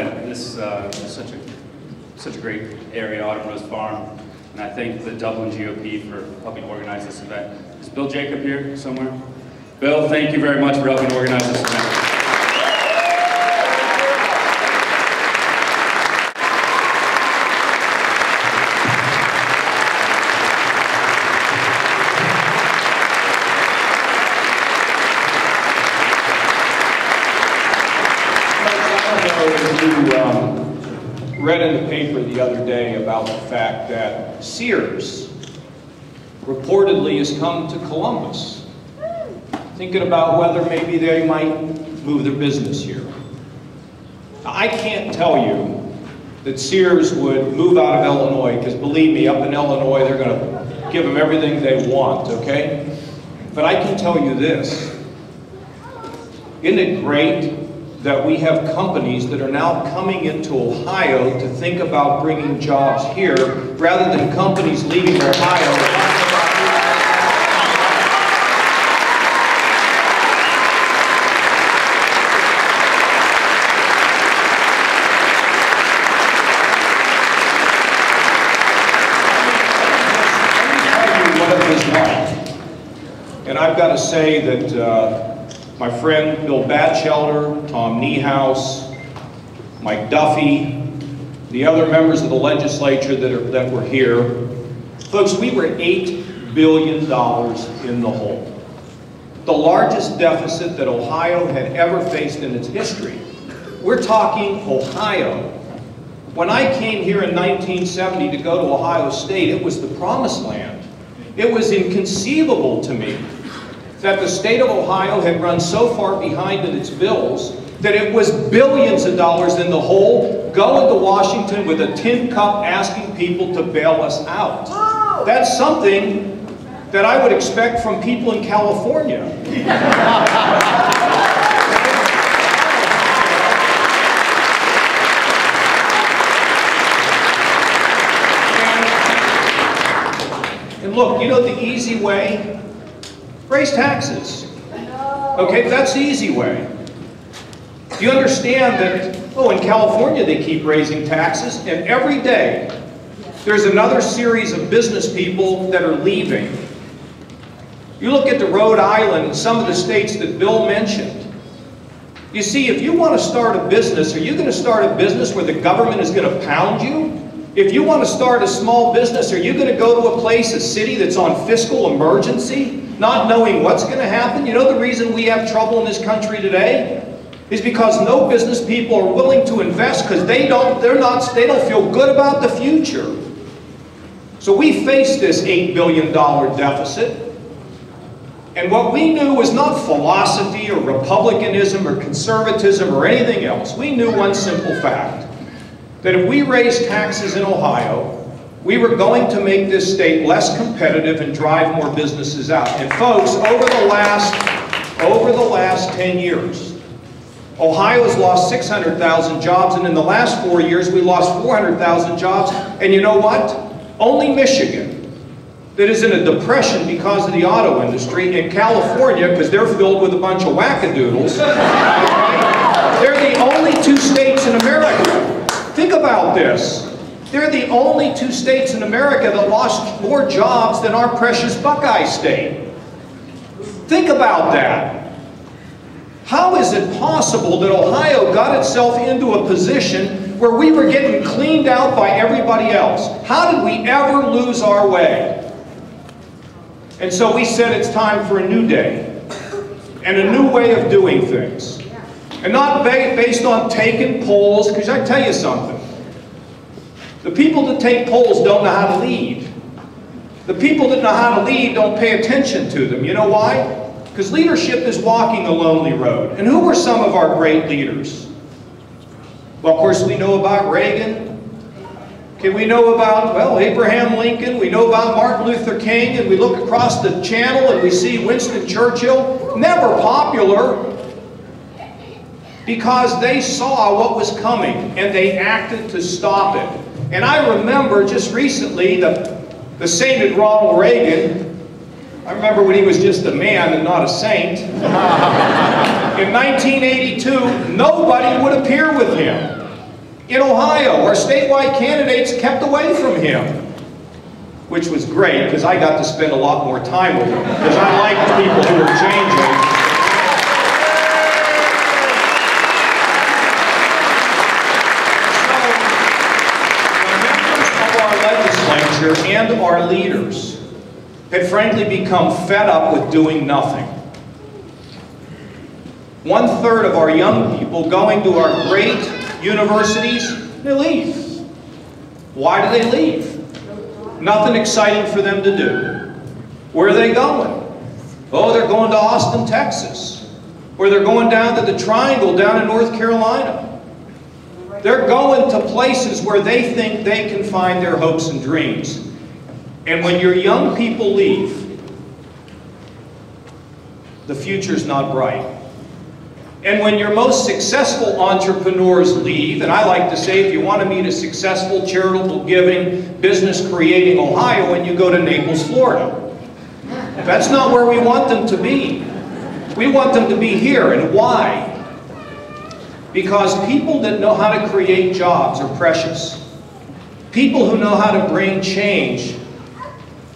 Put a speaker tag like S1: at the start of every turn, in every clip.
S1: that this is such a great area, Autumn Rose Farm, and I thank the Dublin GOP for helping organize this event. Is Bill Jacob here somewhere? Bill, thank you very much for helping organize this event.
S2: Read in the paper the other day about the fact that Sears reportedly has come to Columbus, thinking about whether maybe they might move their business here. Now, I can't tell you that Sears would move out of Illinois, because believe me, up in Illinois they're going to give them everything they want, okay? But I can tell you this. Isn't it great that we have companies that are now coming into Ohio to think about bringing jobs here, rather than companies leaving Ohio? And I've got to say that my friend Bill Batchelder, Tom Niehaus, Mike Duffy, the other members of the legislature that were here, folks, we were $8 billion in the hole. The largest deficit that Ohio had ever faced in its history. We're talking Ohio. When I came here in 1970 to go to Ohio State, it was the promised land. It was inconceivable to me that the state of Ohio had run so far behind in its bills that it was billions of dollars in the hole, going to Washington with a tin cup asking people to bail us out. Wow. That's something that I would expect from people in California. And look, you know the easy way? Raise taxes. Okay, that's the easy way. Do you understand that, oh, in California they keep raising taxes, and every day there's another series of business people that are leaving. You look at the Rhode Island and some of the states that Bill mentioned. You see, if you want to start a business, are you going to start a business where the government is going to pound you? If you want to start a small business, are you going to go to a place, a city that's on fiscal emergency, not knowing what's going to happen? You know the reason we have trouble in this country today is because no business people are willing to invest because they don't feel good about the future. So we face this $8 billion deficit. And what we knew was not philosophy or republicanism or conservatism or anything else. We knew one simple fact, that if we raised taxes in Ohio, we were going to make this state less competitive and drive more businesses out. And folks, over the last 10 years, Ohio has lost 600,000 jobs, and in the last 4 years, we lost 400,000 jobs. And you know what? Only Michigan, that is in a depression because of the auto industry, and California, because they're filled with a bunch of wackadoodles, they're the only two states in America. Think about this. They're the only two states in America that lost more jobs than our precious Buckeye State. Think about that. How is it possible that Ohio got itself into a position where we were getting cleaned out by everybody else? How did we ever lose our way? And so we said it's time for a new day and a new way of doing things. And not based on taking polls, because I tell you something. The people that take polls don't know how to lead. The people that know how to lead don't pay attention to them. You know why? Because leadership is walking a lonely road. And who were some of our great leaders? Well, of course, we know about Reagan. Okay, we know about, well, Abraham Lincoln. We know about Martin Luther King. And we look across the channel and we see Winston Churchill. Never popular. Because they saw what was coming and they acted to stop it. And I remember just recently the sainted Ronald Reagan. I remember when he was just a man and not a saint. In 1982, nobody would appear with him. In Ohio, our statewide candidates kept away from him, which was great because I got to spend a lot more time with him because I like the people who are changing. So, the members of our legislature and our leaders had frankly become fed up with doing nothing. 1/3 of our young people going to our great universities, they leave. Why do they leave? Nothing exciting for them to do. Where are they going? Oh, they're going to Austin, Texas. Or they're going down to the Triangle down in North Carolina. They're going to places where they think they can find their hopes and dreams. And when your young people leave, the future's not bright. And when your most successful entrepreneurs leave, and I like to say if you want to meet a successful, charitable giving, business creating Ohio, when you go to Naples, Florida. That's not where we want them to be. We want them to be here. And why? Because people that know how to create jobs are precious. People who know how to bring change.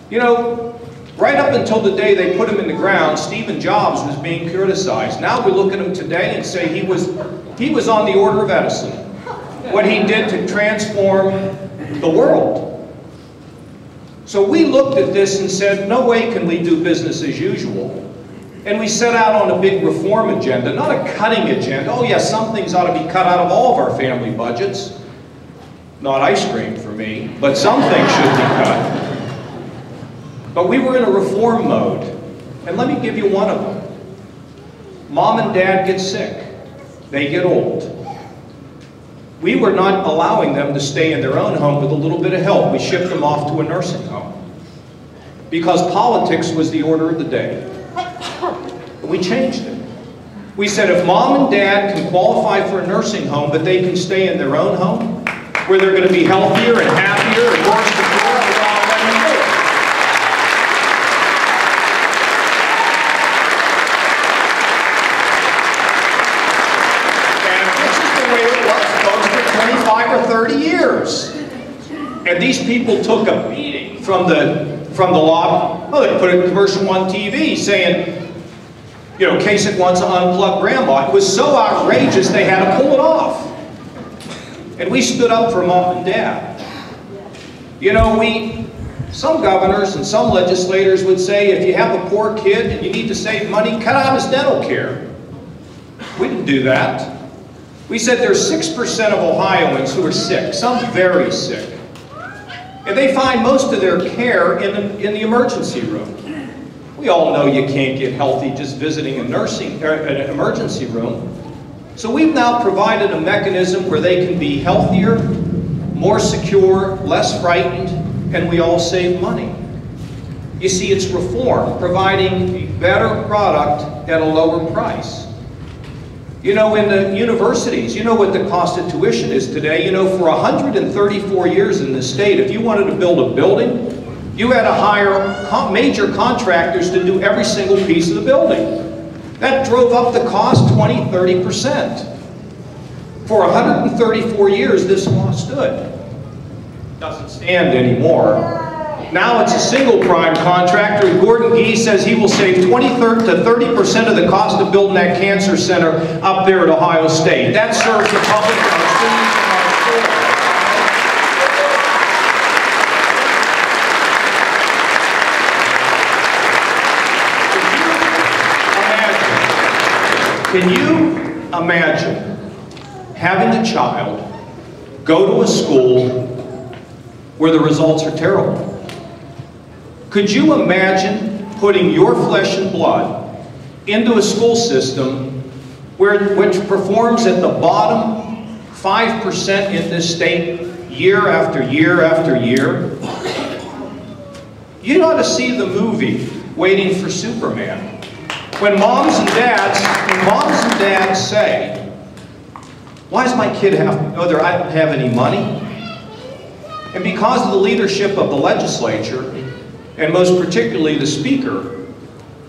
S2: You know, right up until the day they put him in the ground, Stephen Jobs was being criticized. Now we look at him today and say he was on the order of Edison. What he did to transform the world. So we looked at this and said, no way can we do business as usual. And we set out on a big reform agenda, not a cutting agenda. Oh yes, some things ought to be cut out of all of our family budgets. Not ice cream for me, but some things should be cut. But we were in a reform mode, and let me give you one of them. Mom and dad get sick. They get old. We were not allowing them to stay in their own home with a little bit of help. We shipped them off to a nursing home. Because politics was the order of the day. We changed it. We said if mom and dad can qualify for a nursing home, but they can stay in their own home, where they're going to be healthier and happier and more secure, we're all letting them do it. Or 30 years. And these people took a beating from the law. Oh, they put a commercial on TV saying, you know, Kasich wants to unplug grandma. It was so outrageous they had to pull it off. And we stood up for mom and dad. You know, some governors and some legislators would say if you have a poor kid and you need to save money, cut out his dental care. We didn't do that. We said there's 6% of Ohioans who are sick, some very sick. And they find most of their care in the emergency room. We all know you can't get healthy just visiting an emergency room. So we've now provided a mechanism where they can be healthier, more secure, less frightened, and we all save money. You see, it's reform, providing a better product at a lower price. You know, in the universities, you know what the cost of tuition is today. You know, for 134 years in this state, if you wanted to build a building, you had to hire major contractors to do every single piece of the building. That drove up the cost 20, 30%. For 134 years, this law stood. Doesn't stand anymore. Now it's a single prime contractor. Gordon Gee says he will save 20 to 30% of the cost of building that cancer center up there at Ohio State. That serves the public and our students and our schools. Can you imagine having a child go to a school where the results are terrible? Could you imagine putting your flesh and blood into a school system which performs at the bottom 5% in this state year after year after year? You ought to see the movie Waiting for Superman. When moms and dads say, why does my kid have to go there? I don't have any money. And because of the leadership of the legislature, and most particularly the Speaker,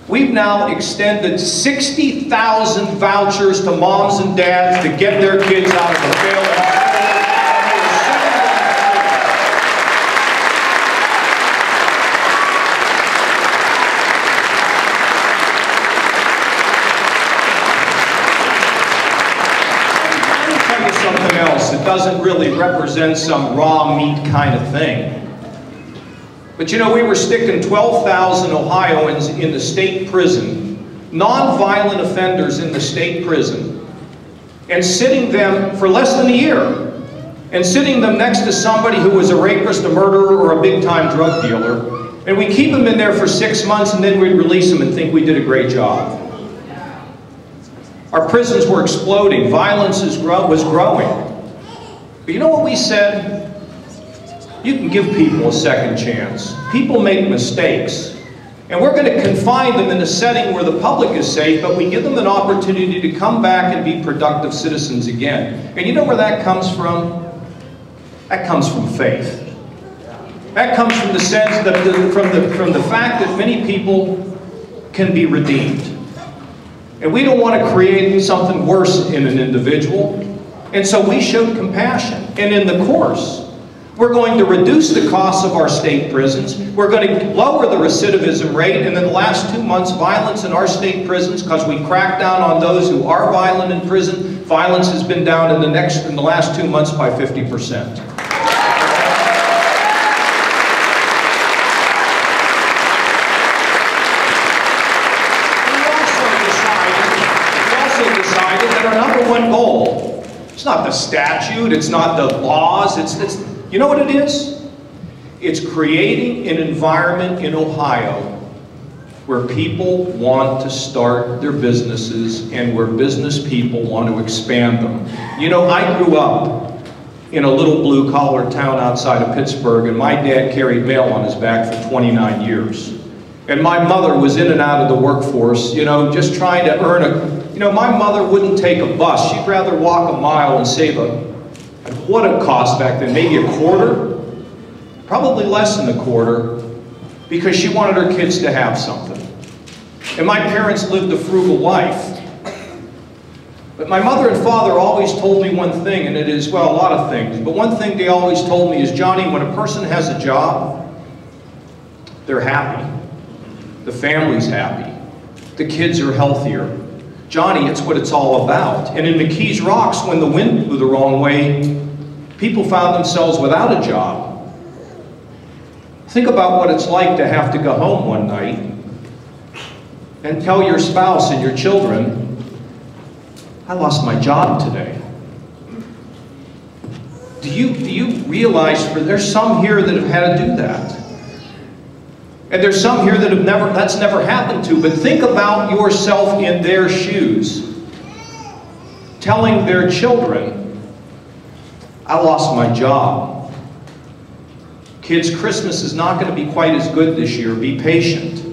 S2: we've now extended 60,000 vouchers to moms and dads to get their kids out of the failed hospital. something else that doesn't really represent some raw meat kind of thing. But you know, we were sticking 12,000 Ohioans in the state prison, non-violent offenders in the state prison, and sitting them for less than a year, and sitting them next to somebody who was a rapist, a murderer, or a big-time drug dealer. And we keep them in there for 6 months, and then we release them and think we did a great job. Our prisons were exploding. Violence was growing. But you know what we said? You can give people a second chance. People make mistakes. And we're going to confine them in a setting where the public is safe, but we give them an opportunity to come back and be productive citizens again. And you know where that comes from? That comes from faith. That comes from the sense that from the fact that many people can be redeemed. And we don't want to create something worse in an individual. And so we showed compassion. And in the course, we're going to reduce the costs of our state prisons. We're going to lower the recidivism rate. And in the last 2 months, violence in our state prisons, because we cracked down on those who are violent in prison, violence has been down in the last 2 months by 50%. One goal. It's not the statute, it's not the laws, it's you know what it is? It's creating an environment in Ohio where people want to start their businesses and where business people want to expand them. You know, I grew up in a little blue-collar town outside of Pittsburgh, and my dad carried mail on his back for 29 years. And my mother was in and out of the workforce, you know, just trying to earn a... You know, my mother wouldn't take a bus. She'd rather walk a mile and save what it cost back then, maybe a quarter? Probably less than a quarter, because she wanted her kids to have something. And my parents lived a frugal life. But my mother and father always told me one thing, and it is, well, a lot of things, but one thing they always told me is, Johnny, when a person has a job, they're happy. The family's happy. The kids are healthier. Johnny, it's what it's all about. And in McKees Rocks, when the wind blew the wrong way, people found themselves without a job. Think about what it's like to have to go home one night and tell your spouse and your children, I lost my job today. Do you realize there's some here that have had to do that? And there's some here that that's never happened to, but think about yourself in their shoes, telling their children, I lost my job. Kids, Christmas is not going to be quite as good this year. Be patient.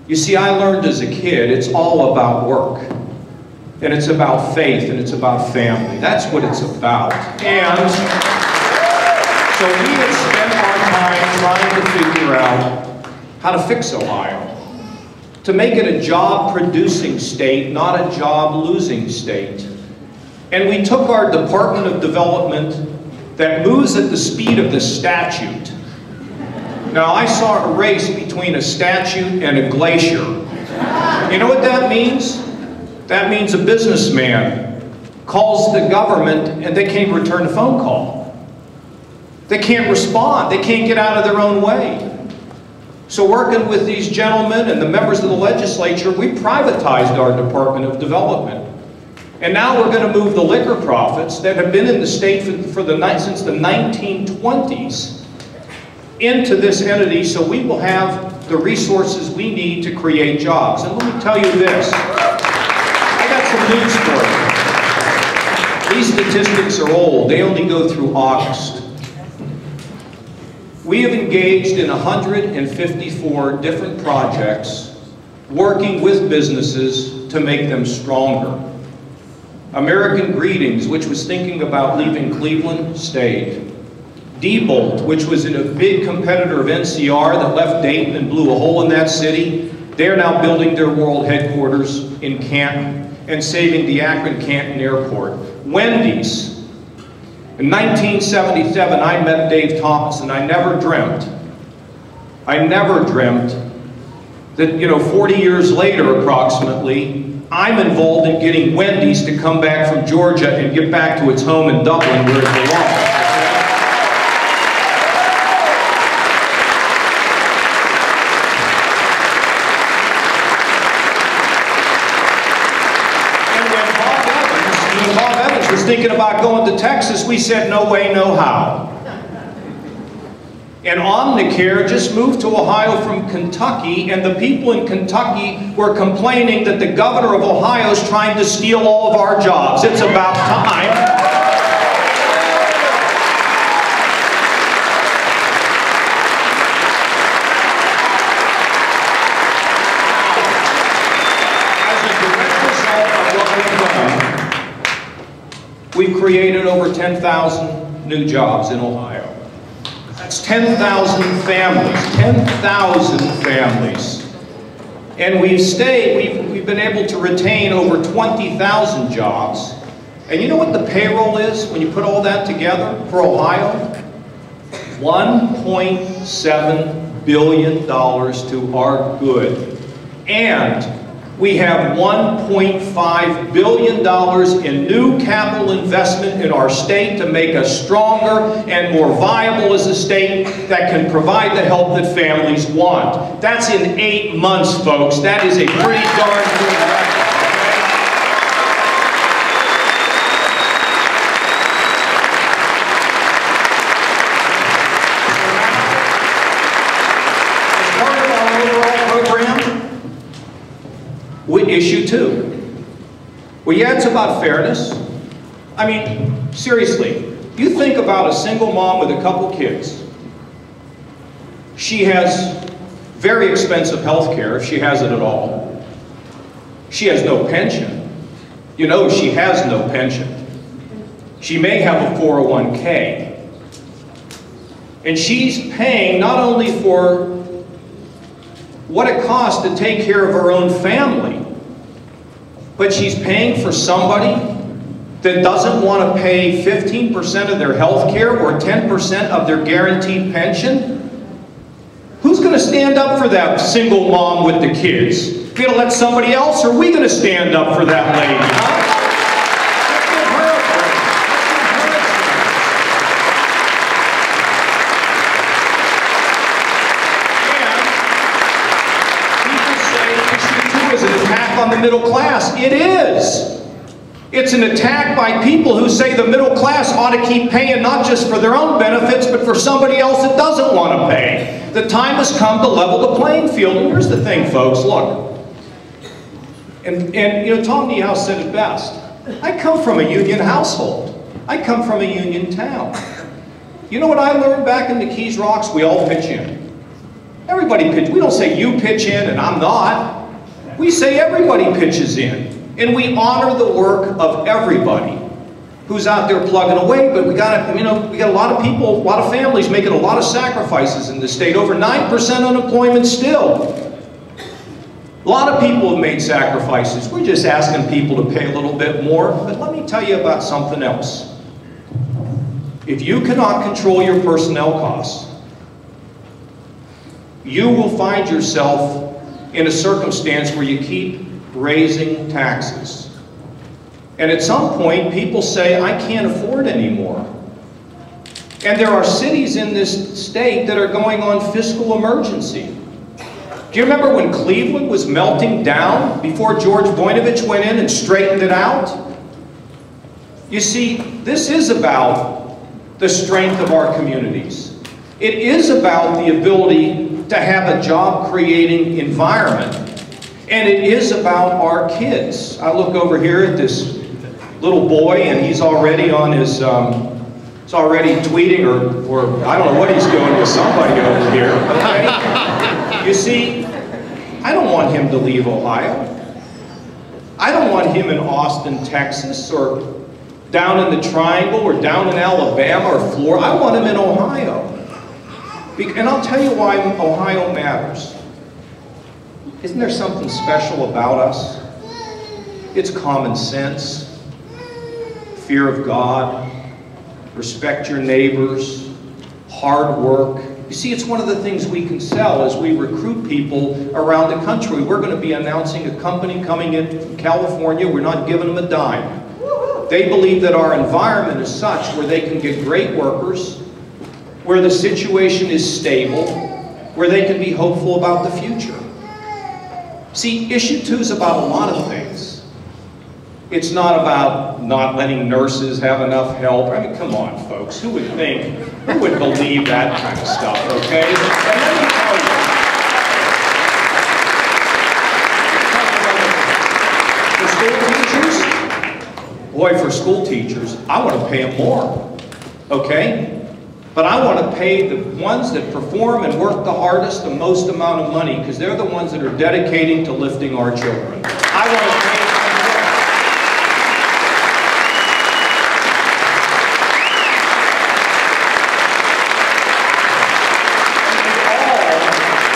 S2: You see, I learned as a kid, it's all about work. And it's about faith, and it's about family. That's what it's about. And so we have spent our time trying to figure out how to fix Ohio, to make it a job-producing state, not a job-losing state. And we took our Department of Development that moves at the speed of the statute. Now, I saw a race between a statute and a glacier. You know what that means? That means a businessman calls the government and they can't return a phone call. They can't respond. They can't get out of their own way. So working with these gentlemen and the members of the legislature, we privatized our Department of Development. And now we're going to move the liquor profits that have been in the state since the 1920s into this entity, so we will have the resources we need to create jobs. And let me tell you this, I got some news for you. These statistics are old. They only go through August. We have engaged in 154 different projects working with businesses to make them stronger. American Greetings, which was thinking about leaving Cleveland, stayed. Diebold, which was a big competitor of NCR that left Dayton and blew a hole in that city, they're now building their world headquarters in Canton and saving the Akron-Canton Airport. Wendy's. In 1977, I met Dave Thomas, and I never dreamt that, 40 years later approximately, I'm involved in getting Wendy's to come back from Georgia and get back to its home in Dublin where it belongs. And when Bob Evans was thinking about going to Texas, we said, no way, no how. And Omnicare just moved to Ohio from Kentucky, and the people in Kentucky were complaining that the governor of Ohio is trying to steal all of our jobs. It's about time. As a direct result of what we've created over 10,000 new jobs in Ohio. That's 10,000 families, 10,000 families. And we've been able to retain over 20,000 jobs. And you know what the payroll is when you put all that together for Ohio? $1.7 billion to our good. And we have $1.5 billion in new capital investment in our state to make us stronger and more viable as a state that can provide the help that families want. That's in 8 months, folks. That is a pretty darn good record. Issue 2. Well, yeah, it's about fairness. I mean, seriously, you think about a single mom with a couple kids. She has very expensive health care, if she has it at all. She has no pension. You know she has no pension. She may have a 401k. And she's paying not only for what it costs to take care of her own family, but she's paying for somebody that doesn't want to pay 15% of their health care or 10% of their guaranteed pension. Who's going to stand up for that single mom with the kids? Are we going to let somebody else, or are we going to stand up for that lady? Huh? On the middle class. It is. It's an attack by people who say the middle class ought to keep paying not just for their own benefits, but for somebody else that doesn't want to pay. The time has come to level the playing field. And here's the thing, folks, look. And you know, Tom Niehaus said it best. I come from a union household. I come from a union town. You know what I learned back in the Keys Rocks? We all pitch in. Everybody pitch. We don't say you pitch in and I'm not. We say everybody pitches in, and we honor the work of everybody who's out there plugging away. But we got a lot of people, a lot of families making a lot of sacrifices in this state. Over 9% unemployment still. A lot of people have made sacrifices. We're just asking people to pay a little bit more. But let me tell you about something else. If you cannot control your personnel costs, you will find yourself in a circumstance where you keep raising taxes. And at some point, people say, I can't afford anymore. And there are cities in this state that are going on fiscal emergency. Do you remember when Cleveland was melting down before George Voinovich went in and straightened it out? You see, this is about the strength of our communities. It is about the ability to have a job-creating environment. And it is about our kids. I look over here at this little boy, and he's already on his, he's already tweeting, or I don't know what he's doing with somebody over here. Okay? You see, I don't want him to leave Ohio. I don't want him in Austin, Texas, or down in the Triangle, or down in Alabama, or Florida. I want him in Ohio. And I'll tell you why Ohio matters. Isn't there something special about us? It's common sense, fear of God, respect your neighbors, hard work, You see, it's one of the things we can sell as we recruit people around the country. We're going to be announcing a company coming in from California. We're not giving them a dime. They believe that our environment is such where they can get great workers, where the situation is stable, where they can be hopeful about the future. See, issue 2 is about a lot of things. It's not about not letting nurses have enough help. I mean, come on, folks. Who would believe that kind of stuff, okay? And let me tell you, for school teachers, boy, for school teachers, I want to pay them more, okay? But I want to pay the ones that perform and work the hardest the most amount of money, because they're the ones that are dedicating to lifting our children. I want to pay them more.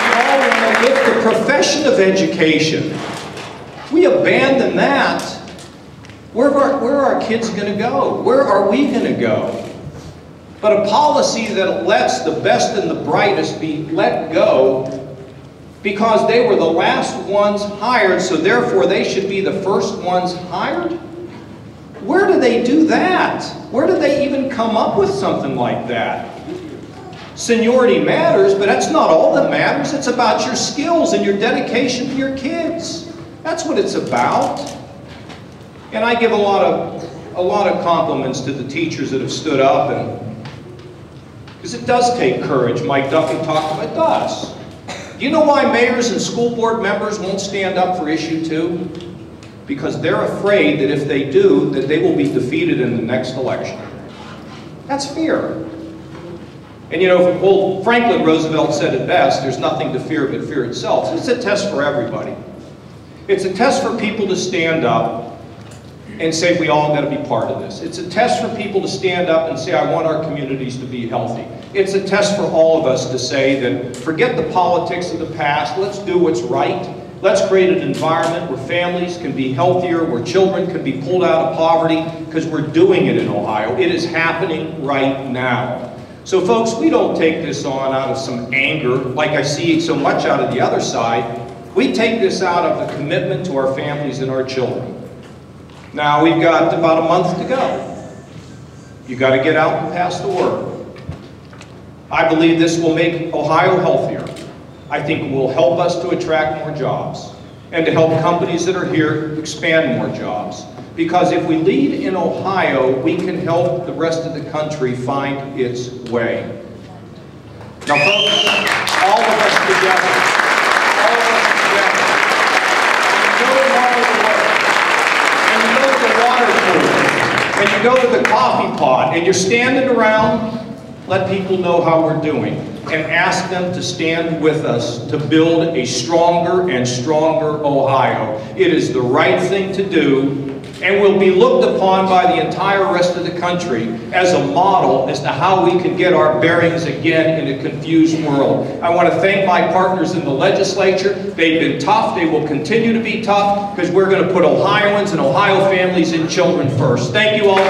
S2: We all want to lift the profession of education. We abandon that. Where are our kids going to go? Where are we going to go? But a policy that lets the best and the brightest be let go because they were the last ones hired, so therefore they should be the first ones hired? Where do they do that? Where do they even come up with something like that? Seniority matters, but that's not all that matters. It's about your skills and your dedication to your kids. That's what it's about. And I give a lot of compliments to the teachers that have stood up, and because it does take courage. Mike Duffy talked about it. It does. Do you know why mayors and school board members won't stand up for issue 2? Because they're afraid that if they do, that they will be defeated in the next election. That's fear. And you know, well, Franklin Roosevelt said it best, there's nothing to fear but fear itself. It's a test for everybody. It's a test for people to stand up and say we all got to be part of this. It's a test for people to stand up and say I want our communities to be healthy. It's a test for all of us to say that forget the politics of the past, let's do what's right. Let's create an environment where families can be healthier, where children can be pulled out of poverty, because we're doing it in Ohio. It is happening right now. So folks, we don't take this on out of some anger like I see so much out of the other side. We take this out of the commitment to our families and our children. Now, we've got about a month to go. You've got to get out and pass the word. I believe this will make Ohio healthier. I think it will help us to attract more jobs and to help companies that are here expand more jobs. Because if we lead in Ohio, we can help the rest of the country find its way. Now, folks, all of us together, and you go to the coffee pot and you're standing around, let people know how we're doing and ask them to stand with us to build a stronger and stronger Ohio. It is the right thing to do, and will be looked upon by the entire rest of the country as a model as to how we can get our bearings again in a confused world. I want to thank my partners in the legislature. They've been tough. They will continue to be tough because we're going to put Ohioans and Ohio families and children first. Thank you all.